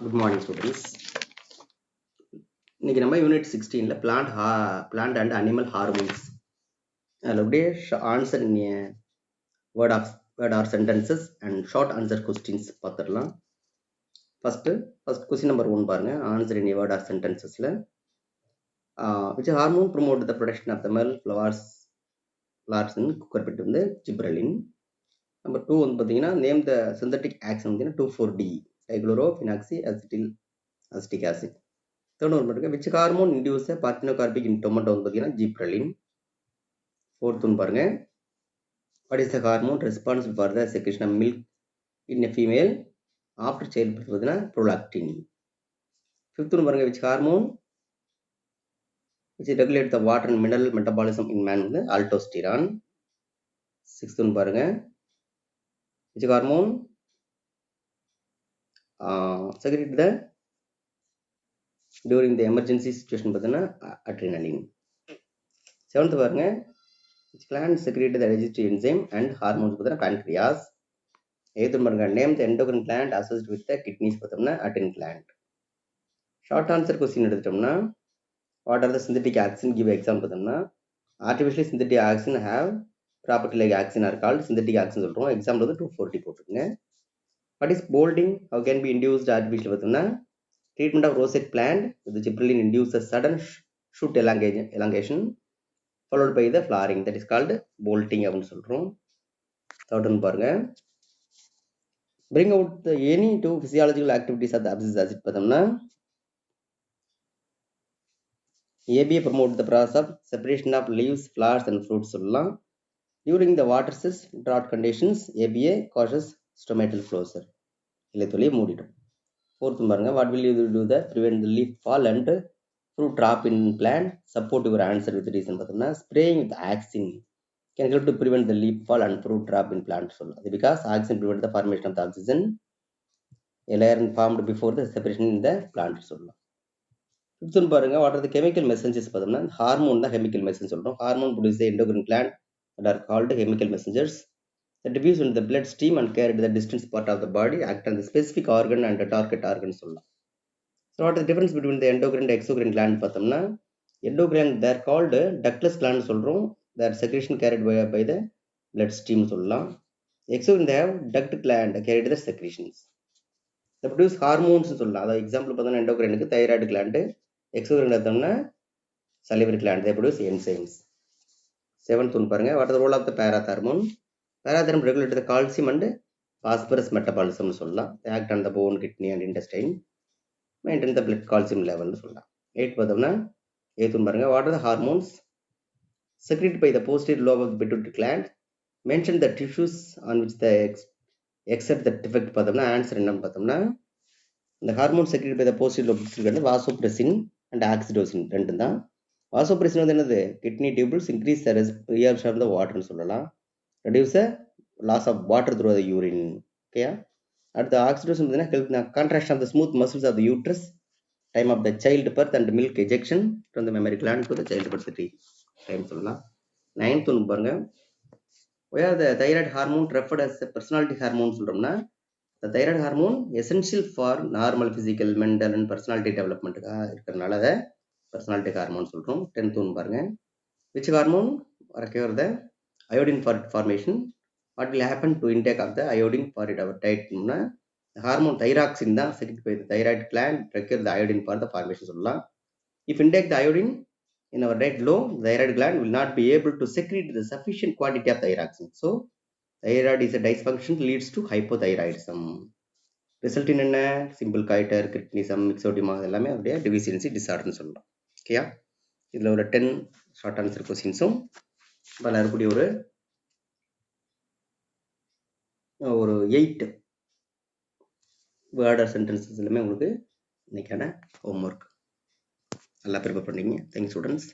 Good morning students. இன்னைக்கு நம்ம unit 16ல பிளான்ட் அண்ட் அனிமல் ஹார்மோன்ஸ் அதில் அப்படியே answer word or sentences and short answer questions பார்த்துடலாம். ஃபர்ஸ்ட் கொஸ்டின் நம்பர் 1 பாருங்க. ஆன்சர் இன் வேர்ட் ஆர் சென்டென்சஸில் which hormone promote the production of the male flowers குறிப்பிட்டு வந்து ஜிப்ரலின். நம்பர் 2 வந்து பார்த்தீங்கன்னா நேம் த சிந்தட்டிக் ஆக்சன் பார்த்தீங்கன்னா 2,4-D dichlorophenoxy acetic acid. Third one பாருங்க, which hormone induce parthenocarpic in tomato வந்து பார்த்தீங்கன்னா gibberellin. Fourth one பாருங்க, what is the hormone responsible for the secretion of milk in a female after child birth பார்த்தீங்கன்னா prolactin. Fifth one பாருங்க, which hormone which regulate the water and mineral metabolism in man வந்து aldosterone. Sixth one பாருங்க, which hormone secrete the during the emergency situation பார்த்தீங்கன்னா adrenaline. Seventh பாருங்க, which gland secrete the digestive enzyme and hormones பார்த்தீங்கன்னா pancreas. Eighth பாருங்க, name the endocrine gland associated with the kidneys பார்த்தோம்னா adrenal gland. Short answer question எடுத்துட்டோம்னா what are the synthetic auxin give example பார்த்தோம்னா artificially synthetic auxin have property like auxin are called synthetic auxin சொல்கிறோம். Example வந்து 2,4-D போட்டுருங்க. What is bolting how can be induced artificial பார்த்தோம்னா treatment of rosette plant with gibberellin induce sudden shoot elongation followed by the flowering, that is called bolting அப்படின்னு சொல்கிறோம். Third one பாருங்க, bring out the any two physiological activities of the abscisic acid பார்த்தோம்னா ABA promote the process of separation of leaves, flowers and fruits சொல்லலாம். During the water stress drought conditions ABA causes stomatal closure, இல்லை தொழியை மூடிடும். Fourth பாருங்க, what will you do to prevent the leaf fall and fruit drop in plant? Support your answer with reason பார்த்தோம்னா spraying with auxin can help to prevent the leaf fall and fruit drop in plant சொல்லலாம். அது because auxin prevent the formation of the oxygen a layer formed before the separation in the plant சொல்லலாம். Fifth one பாருங்க, what are the chemical messengers பார்த்தோம்னா hormone தான் chemical message சொல்கிறோம். Hormone produce endocrine gland that are called chemical messengers that diffuse in the blood stream and carry to the distant part of the body, act on the specific organ and the target organ சொல்லலாம். So what is the difference between the endocrine and exocrine gland பார்த்தோம்னா endocrine they are called ductless gland சொல்கிறோம், that secretion carried by the blood stream சொல்லலாம். exocrine they have duct gland carried the secretions. they produce hormones சொல்லலாம். அதாவது example பார்த்தோம்னா எண்டோக்ரைனுக்கு thyroid gland, exocrine பார்த்தோம்னா salivary gland, they produce enzymes. Seventh one பாருங்க, what are the role of the parathormone. Parathormone regulate the calcium and phosphorus மெட்டபாலிசம்னு சொல்லலாம். Act on the bone, kidney and intestine, maintain the blood calcium லெவல்னு சொல்லலாம். Eight பார்த்தோம்னா eighth one பாருங்க, what are the hormones secrete by the posterior lobe of the pituitary gland, mention the tissues on which the except the defect பார்த்தோம்னா answer என்னன்னு பார்த்தோம்னா இந்த hormone secrete by the posterior lobe வந்து vasopressin and oxytocin ரெண்டு தான். Vasopressin வந்து என்னது, kidney tubules increase the reabsorption of the வாட்டர்னு சொல்லலாம், reduce the loss of water through the urine. ஓகேயா. அடுத்த ஆக்சிடோசின் பார்த்தீங்கன்னா help contraction of the smooth muscles of the uterus time of the child birth and milk ejection from the mammary gland to the child birth time சொல்லலாம். Ninth ஒன்று பாருங்க, where the thyroid hormone referred as a personality hormone சொல்றோம்னா the thyroid hormone essential for normal physical, mental and personality development இருக்கிறதுனால அதை personality hormone சொல்றோம். 10th ஒன்று பாருங்க, which hormone occur the iodine formation, what will happen to intake of the iodine for our diet னா hormone thyroxine தான் secreted by the thyroid gland require the iodine for the formation சொல்லலாம். if intake the iodine in our diet low, the thyroid gland will not be able to secrete the sufficient quantity of thyroxine, so thyroid is a dysfunction leads to hypothyroidism. Result என்ன, simple goitre, cretinism, மிக்சோடிமா எல்லாமே அப்படியே deficiency டிசார்டர்னு சொல்லலாம். ஓகேயா. இதில் ஒரு 10 short answer கொஸ்டின்ஸும் அதில் இருக்கக்கூடிய ஒரு 8 வேர்ட் ஆர் சென்டென்சஸ் எல்லாமே உங்களுக்கு இன்னைக்கான ஹோம்ஒர்க். நல்லா ப்ரிப்பேர் பண்ணீங்க. Thanks students.